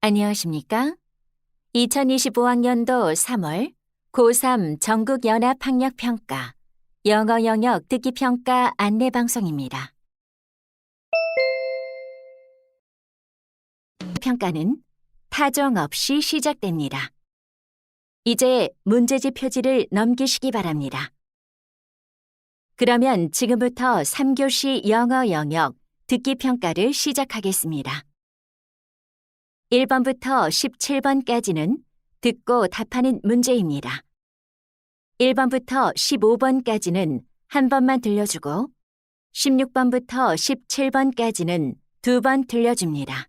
안녕하십니까? 2025학년도 3월 고3 전국연합학력평가 영어 영역 듣기평가 안내방송입니다. 평가는 타정 없이 시작됩니다. 이제 문제집 표지를 넘기시기 바랍니다. 그러면 지금부터 3교시 영어 영역 듣기평가를 시작하겠습니다. 1번부터 17번까지는 듣고 답하는 문제입니다. 1번부터 15번까지는 한 번만 들려주고 16번부터 17번까지는 두 번 들려줍니다.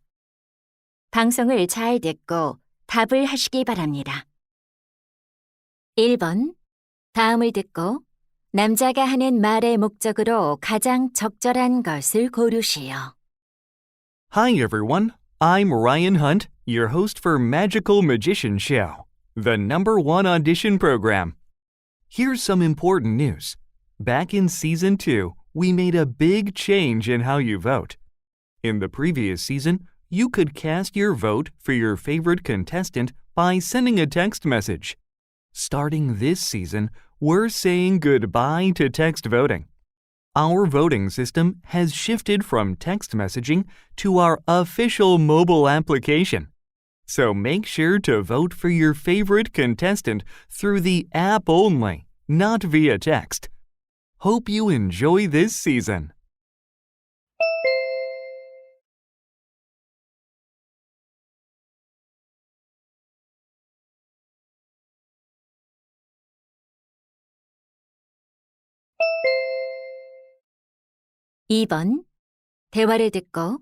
방송을 잘 듣고 답을 하시기 바랍니다. 1번, 다음을 듣고 남자가 하는 말의 목적으로 가장 적절한 것을 고르시오. Hi everyone, I'm Ryan Hunt, your host for Magical Magician Show, the #1 audition program. Here's some important news. Back in Season 2, we made a big change in how you vote. In the previous season, you could cast your vote for your favorite contestant by sending a text message. Starting this season, we're saying goodbye to text voting. Our voting system has shifted from text messaging to our official mobile application. So make sure to vote for your favorite contestant through the app only, not via text. Hope you enjoy this season. 이 번, 대화를 듣고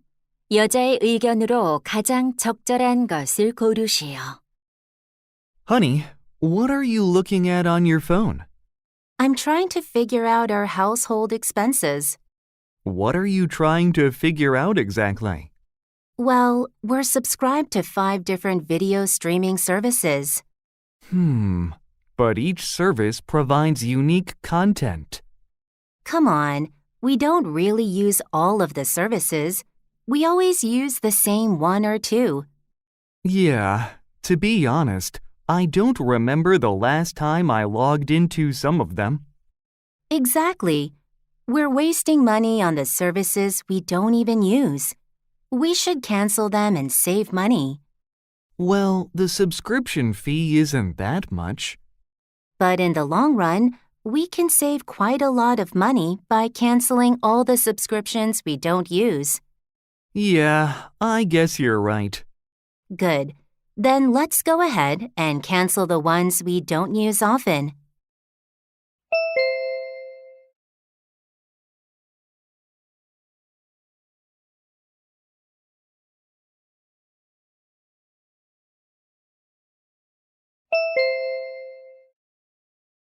여자의 의견으로 가장 적절한 것을 고르시오. Honey, what are you looking at on your phone? I'm trying to figure out our household expenses. What are you trying to figure out exactly? Well, we're subscribed to 5 different video streaming services. But each service provides unique content. Come on, we don't really use all of the services. We always use the same 1 or 2. Yeah, to be honest, I don't remember the last time I logged into some of them. Exactly. We're wasting money on the services we don't even use. We should cancel them and save money. Well, the subscription fee isn't that much. But in the long run, we can save quite a lot of money by canceling all the subscriptions we don't use. Yeah, I guess you're right. Good. Then let's go ahead and cancel the ones we don't use often.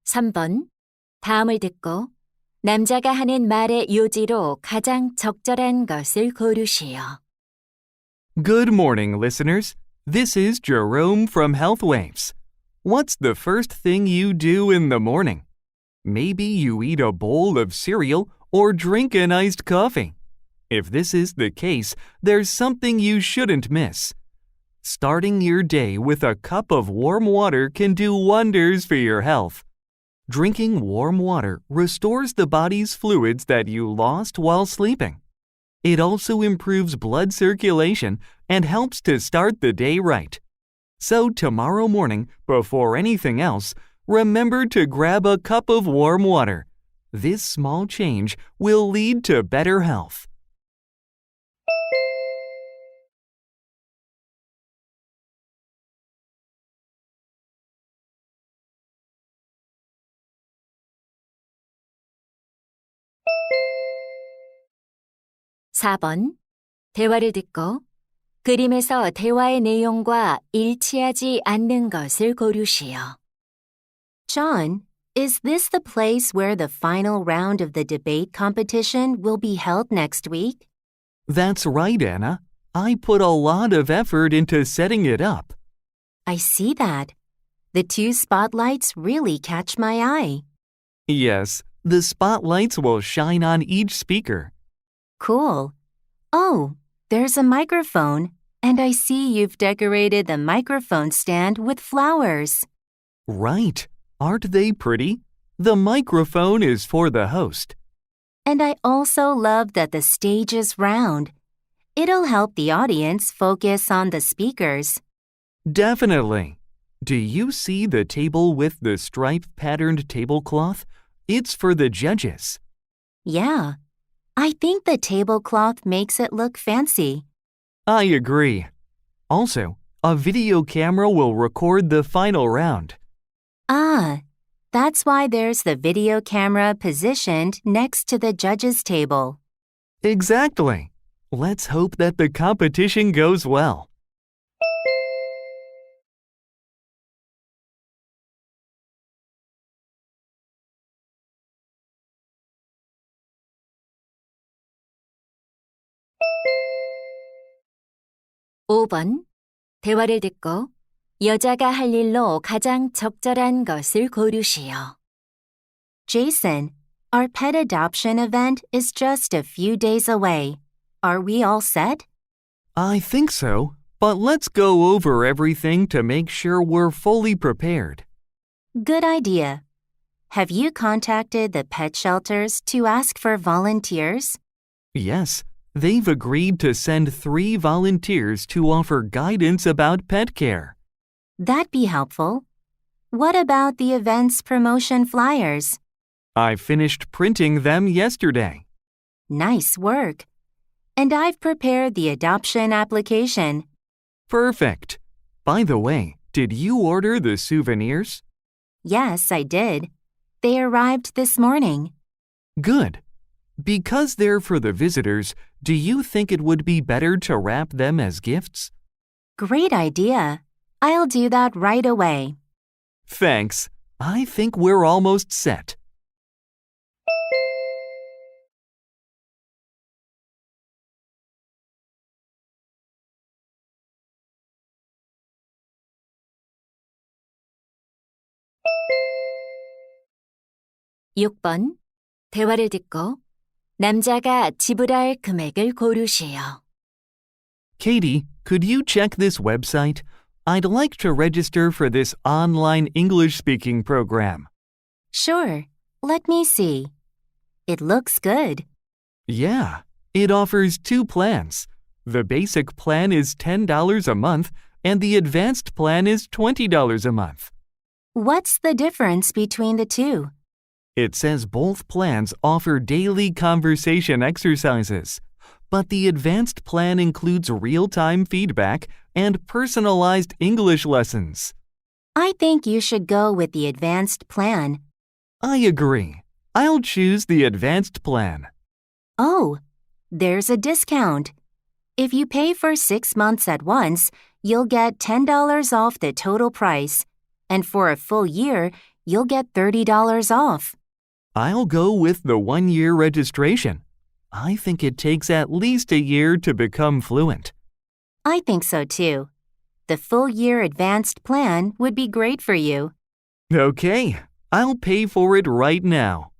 삼 번, 다음을 듣고 남자가 하는 말의 요지로 가장 적절한 것을 고르시오. Good morning, listeners. This is Jerome from HealthWaves. What's the first thing you do in the morning? Maybe you eat a bowl of cereal or drink an iced coffee. If this is the case, there's something you shouldn't miss. Starting your day with a cup of warm water can do wonders for your health. Drinking warm water restores the body's fluids that you lost while sleeping. It also improves blood circulation and helps to start the day right. So tomorrow morning, before anything else, remember to grab a cup of warm water. This small change will lead to better health. 사 번, 대화를 듣고 그림에서 대화의 내용과 일치하지 않는 것을 고르시오. John, is this the place where the final round of the debate competition will be held next week? That's right, Anna. I put a lot of effort into setting it up. I see that. The 2 spotlights really catch my eye. Yes, the spotlights will shine on each speaker. Cool. Oh, there's a microphone. And I see you've decorated the microphone stand with flowers. Right. Aren't they pretty? The microphone is for the host. And I also love that the stage is round. It'll help the audience focus on the speakers. Definitely. Do you see the table with the stripe-patterned tablecloth? It's for the judges. Yeah, I think the tablecloth makes it look fancy. I agree. Also, a video camera will record the final round. Ah, that's why there's the video camera positioned next to the judges' table. Exactly. Let's hope that the competition goes well. (5번) 대화를 듣고 여자가 할 일로 가장 적절한 것을 고르시오. Jason, our pet adoption event is just a few days away. Are we all set? I think so, but let's go over everything to make sure we're fully prepared. Good idea. Have you contacted the pet shelters to ask for volunteers? Yes, they've agreed to send 3 volunteers to offer guidance about pet care. That'd be helpful. What about the event's promotion flyers? I finished printing them yesterday. Nice work. And I've prepared the adoption application. Perfect. By the way, did you order the souvenirs? Yes, I did. They arrived this morning. Good. Because they're for the visitors, do you think it would be better to wrap them as gifts? Great idea. I'll do that right away. Thanks. I think we're almost set. (6번) 대화를 듣고 남자가 지불할 금액을 고르시오. Katie, could you check this website? I'd like to register for this online English-speaking program. Sure. Let me see. It looks good. Yeah, it offers 2 plans. The basic plan is $10 a month, and the advanced plan is $20 a month. What's the difference between the two? It says both plans offer daily conversation exercises, but the advanced plan includes real-time feedback and personalized English lessons. I think you should go with the advanced plan. I agree. I'll choose the advanced plan. Oh, there's a discount. If you pay for 6 months at once, you'll get $10 off the total price. And for a full year, you'll get $30 off. I'll go with the 1-year registration. I think it takes at least a year to become fluent. I think so too. The full year advanced plan would be great for you. Okay, I'll pay for it right now.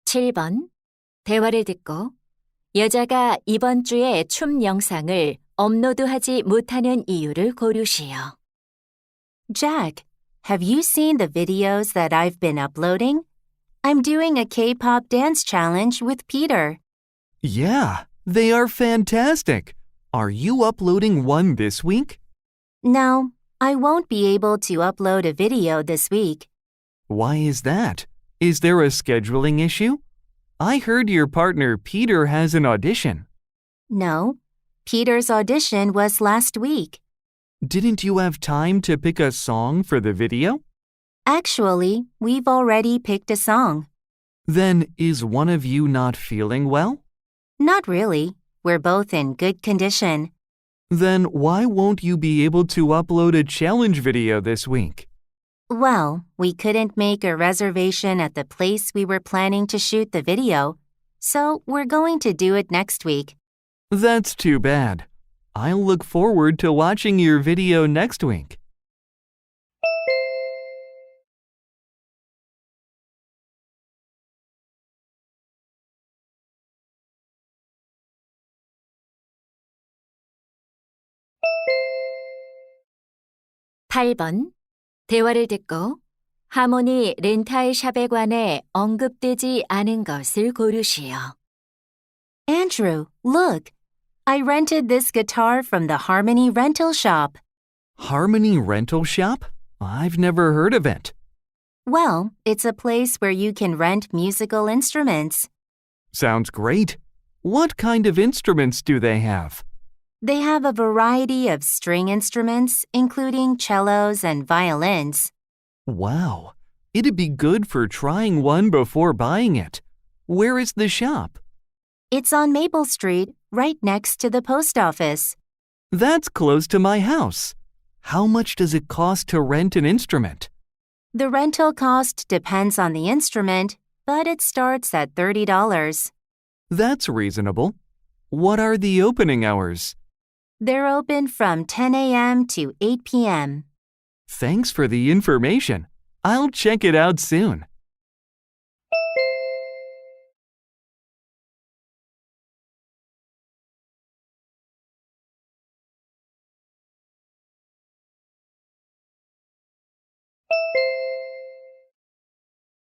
(7번) 대화를 듣고 여자가 이번 주에 춤 영상을 업로드하지 못하는 이유를 고르시오. Jack, have you seen the videos that I've been uploading? I'm doing a K-pop dance challenge with Peter. Yeah, they are fantastic. Are you uploading one this week? No, I won't be able to upload a video this week. Why is that? Is there a scheduling issue? I heard your partner Peter has an audition. No, Peter's audition was last week. Didn't you have time to pick a song for the video? Actually, we've already picked a song. Then is one of you not feeling well? Not really. We're both in good condition. Then why won't you be able to upload a challenge video this week? Well, we couldn't make a reservation at the place we were planning to shoot the video, so we're going to do it next week. That's too bad. I'll look forward to watching your video next week. 팔 번 대화를 듣고 하모니 렌탈 샵에 관해 언급되지 않은 것을 고르시오. Andrew, look. I rented this guitar from the Harmony rental shop. Harmony Rental Shop? I've never heard of it. Well, it's a place where you can rent musical instruments. Sounds great. What kind of instruments do they have? They have a variety of string instruments, including cellos and violins. Wow. It'd be good for trying one before buying it. Where is the shop? It's on Maple Street, right next to the post office. That's close to my house. How much does it cost to rent an instrument? The rental cost depends on the instrument, but it starts at $30. That's reasonable. What are the opening hours? They're open from 10 a.m. to 8 p.m. Thanks for the information. I'll check it out soon.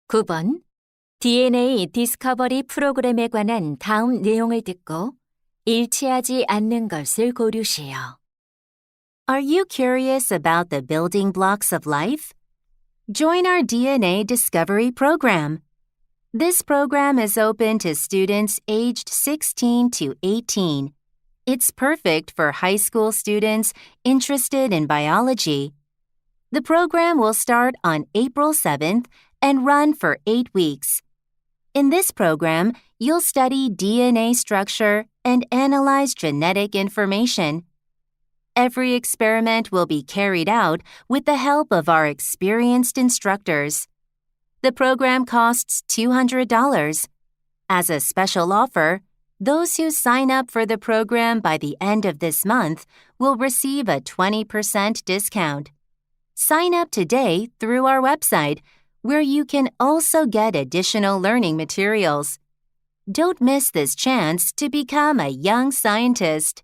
구 번 DNA 디스커버리 프로그램에 관한 다음 내용을 듣고 일치하지 않는 것을 고르시오. Are you curious about the building blocks of life? Join our DNA Discovery program. This program is open to students aged 16 to 18. It's perfect for high school students interested in biology. The program will start on April 7th and run for 8 weeks. In this program, you'll study DNA structure and analyze genetic information. Every experiment will be carried out with the help of our experienced instructors. The program costs $200. As a special offer, those who sign up for the program by the end of this month will receive a 20% discount. Sign up today through our website, where you can also get additional learning materials. Don't miss this chance to become a young scientist.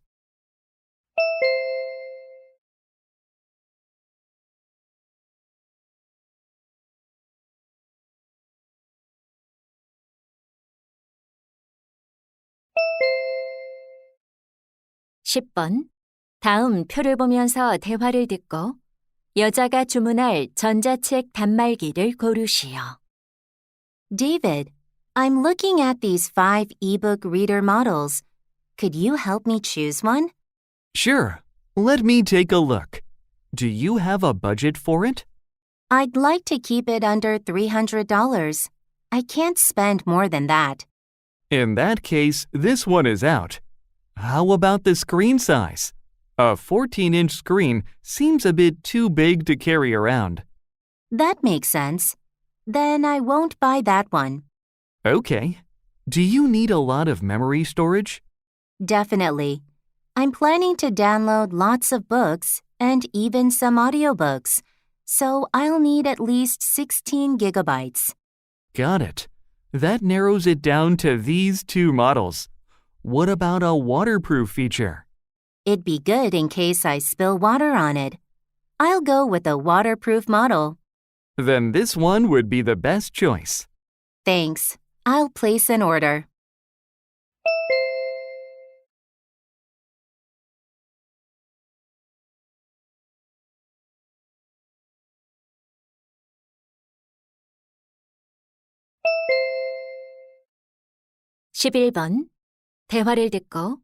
십 번 다음 표를 보면서 대화를 듣고 여자가 주문할 전자책 단말기를 고르시오. David, I'm looking at these 5 ebook reader models. Could you help me choose one? Sure. Let me take a look. Do you have a budget for it? I'd like to keep it under $300. I can't spend more than that. In that case, this one is out. How about the screen size? A 14-inch screen seems a bit too big to carry around. That makes sense. Then I won't buy that one. Okay. Do you need a lot of memory storage? Definitely. I'm planning to download lots of books and even some audiobooks, so I'll need at least 16 gigabytes. Got it. That narrows it down to these 2 models. What about a waterproof feature? It'd be good in case I spill water on it. I'll go with a waterproof model. Then this one would be the best choice. Thanks. I'll place an order. 십일 번 대화를 듣고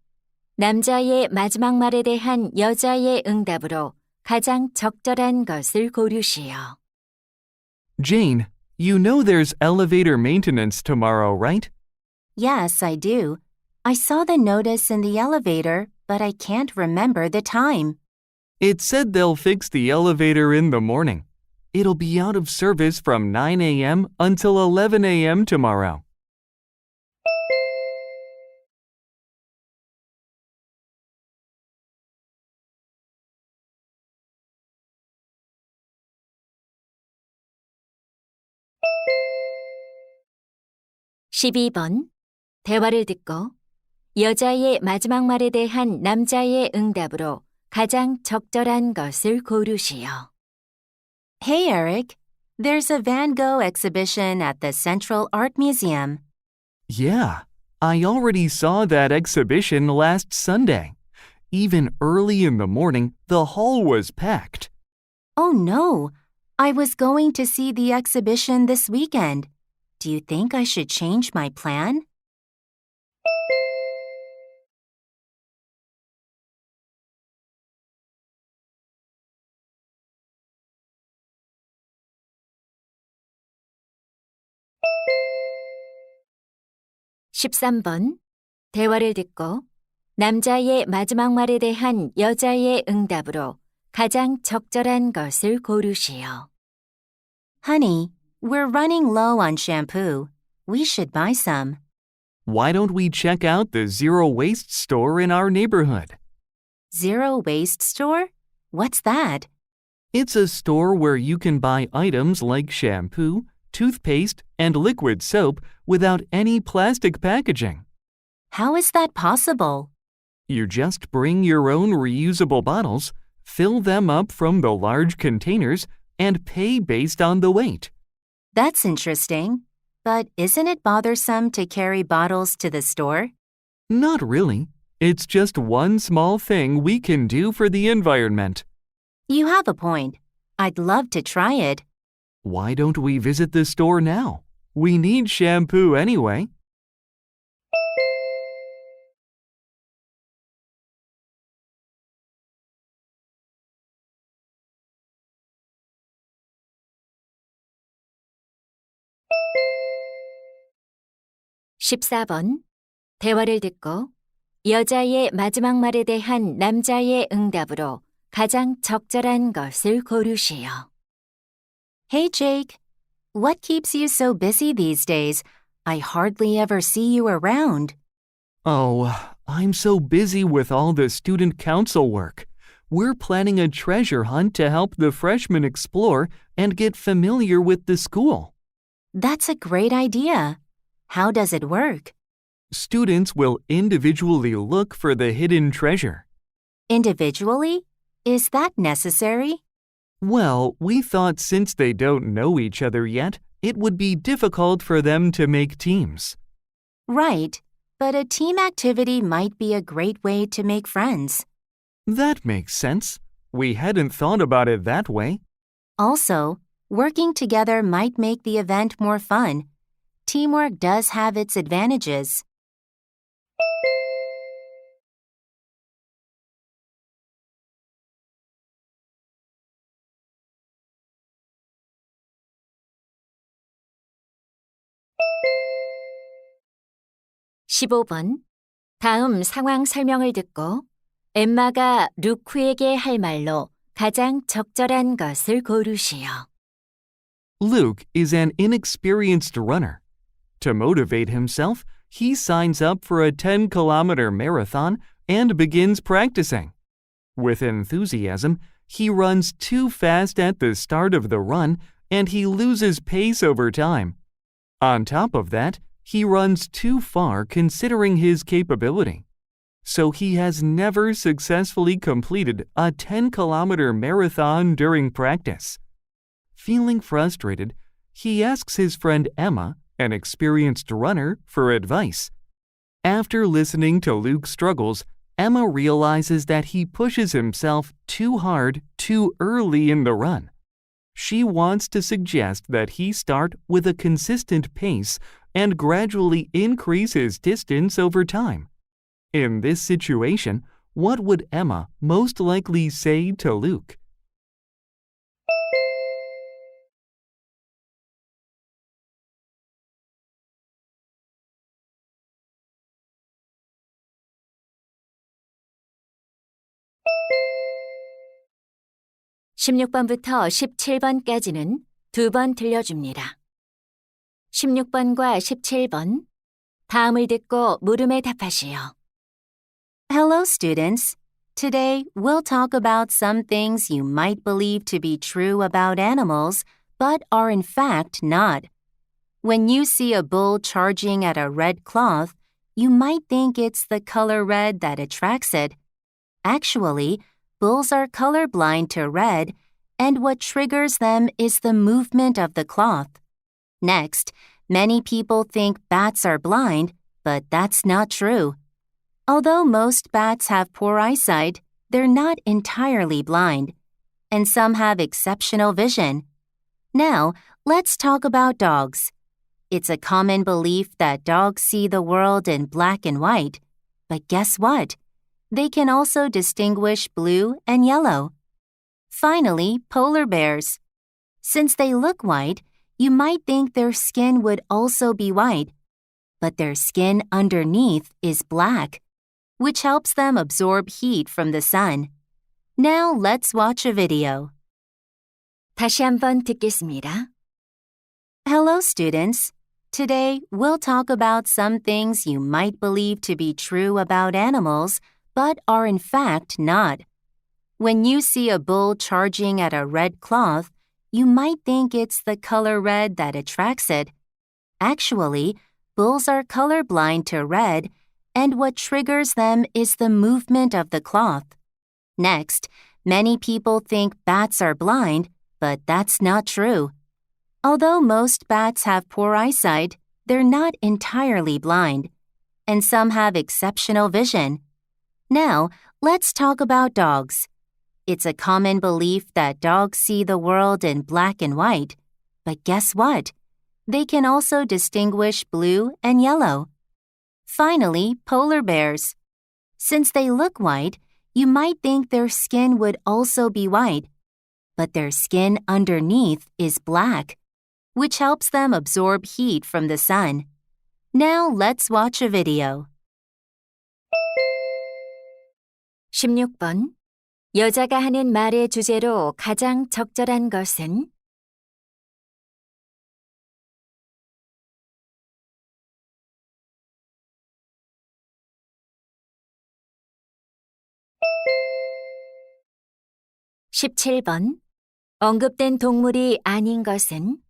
남자의 마지막 말에 대한 여자의 응답으로 가장 적절한 것을 고르시오. Jane, you know there's elevator maintenance tomorrow, right? Yes, I do. I saw the notice in the elevator, but I can't remember the time. It said they'll fix the elevator in the morning. It'll be out of service from 9 a.m. until 11 a.m. tomorrow. 12번. 대화를 듣고 여자의 마지막 말에 대한 남자의 응답으로 가장 적절한 것을 고르시오. Hey, Eric. There's a Van Gogh exhibition at the Central Art Museum. Yeah, I already saw that exhibition last Sunday. Even early in the morning, the hall was packed. Oh, no. I was going to see the exhibition this weekend. Do you think I should change my plan? (13번) 대화를 듣고 남자의 마지막 말에 대한 여자의 응답으로 가장 적절한 것을 고르시오. Honey, we're running low on shampoo. We should buy some. Why don't we check out the Zero Waste store in our neighborhood? Zero waste store? What's that? It's a store where you can buy items like shampoo, toothpaste, and liquid soap without any plastic packaging. How is that possible? You just bring your own reusable bottles, fill them up from the large containers, and pay based on the weight. That's interesting. But isn't it bothersome to carry bottles to the store? Not really. It's just one small thing we can do for the environment. You have a point. I'd love to try it. Why don't we visit the store now? We need shampoo anyway. (14번) 대화를 듣고 여자의 마지막 말에 대한 남자의 응답으로 가장 적절한 것을 고르시오. Hey, Jake. What keeps you so busy these days? I hardly ever see you around. Oh, I'm so busy with all the student council work. We're planning a treasure hunt to help the freshmen explore and get familiar with the school. That's a great idea. How does it work? Students will individually look for the hidden treasure. Individually? Is that necessary? Well, we thought since they don't know each other yet, it would be difficult for them to make teams. Right, but a team activity might be a great way to make friends. That makes sense. We hadn't thought about it that way. Also, working together might make the event more fun. Teamwork does have its advantages. (15번) 다음 상황 설명을 듣고 엠마가 루크에게 할 말로 가장 적절한 것을 고르시오. Luke is an inexperienced runner. To motivate himself, he signs up for a 10-kilometer marathon and begins practicing. With enthusiasm, he runs too fast at the start of the run and he loses pace over time. On top of that, he runs too far considering his capability. So he has never successfully completed a 10-kilometer marathon during practice. Feeling frustrated, he asks his friend Emma, an experienced runner, for advice. After listening to Luke's struggles, Emma realizes that he pushes himself too hard too early in the run. She wants to suggest that he start with a consistent pace and gradually increase his distance over time. In this situation, what would Emma most likely say to Luke? (16번부터 17번까지는 2번 들려줍니다. 16번과 17번 다음을 듣고 물음에 답하시오. Hello, students. Today, we'll talk about some things you might believe to be true about animals, but are in fact not. When you see a bull charging at a red cloth, you might think it's the color red that attracts it. Actually, bulls are colorblind to red, and what triggers them is the movement of the cloth. Next, many people think bats are blind, but that's not true. Although most bats have poor eyesight, they're not entirely blind, and some have exceptional vision. Now, let's talk about dogs. It's a common belief that dogs see the world in black and white, but guess what? They can also distinguish blue and yellow. Finally, polar bears. Since they look white, you might think their skin would also be white, but their skin underneath is black, which helps them absorb heat from the sun. Now let's watch a video. 다시 한번 듣겠습니다. Hello, students. Today, we'll talk about some things you might believe to be true about animals, but are in fact not. When you see a bull charging at a red cloth, you might think it's the color red that attracts it. Actually, bulls are colorblind to red, and what triggers them is the movement of the cloth. Next, many people think bats are blind, but that's not true. Although most bats have poor eyesight, they're not entirely blind, and some have exceptional vision. Now, let's talk about dogs. It's a common belief that dogs see the world in black and white, but guess what? They can also distinguish blue and yellow. Finally, polar bears. Since they look white, you might think their skin would also be white, but their skin underneath is black, which helps them absorb heat from the sun. Now let's watch a video. 16번. 여자가 하는 말의 주제로 가장 적절한 것은? (17번) 언급된 동물이 아닌 것은?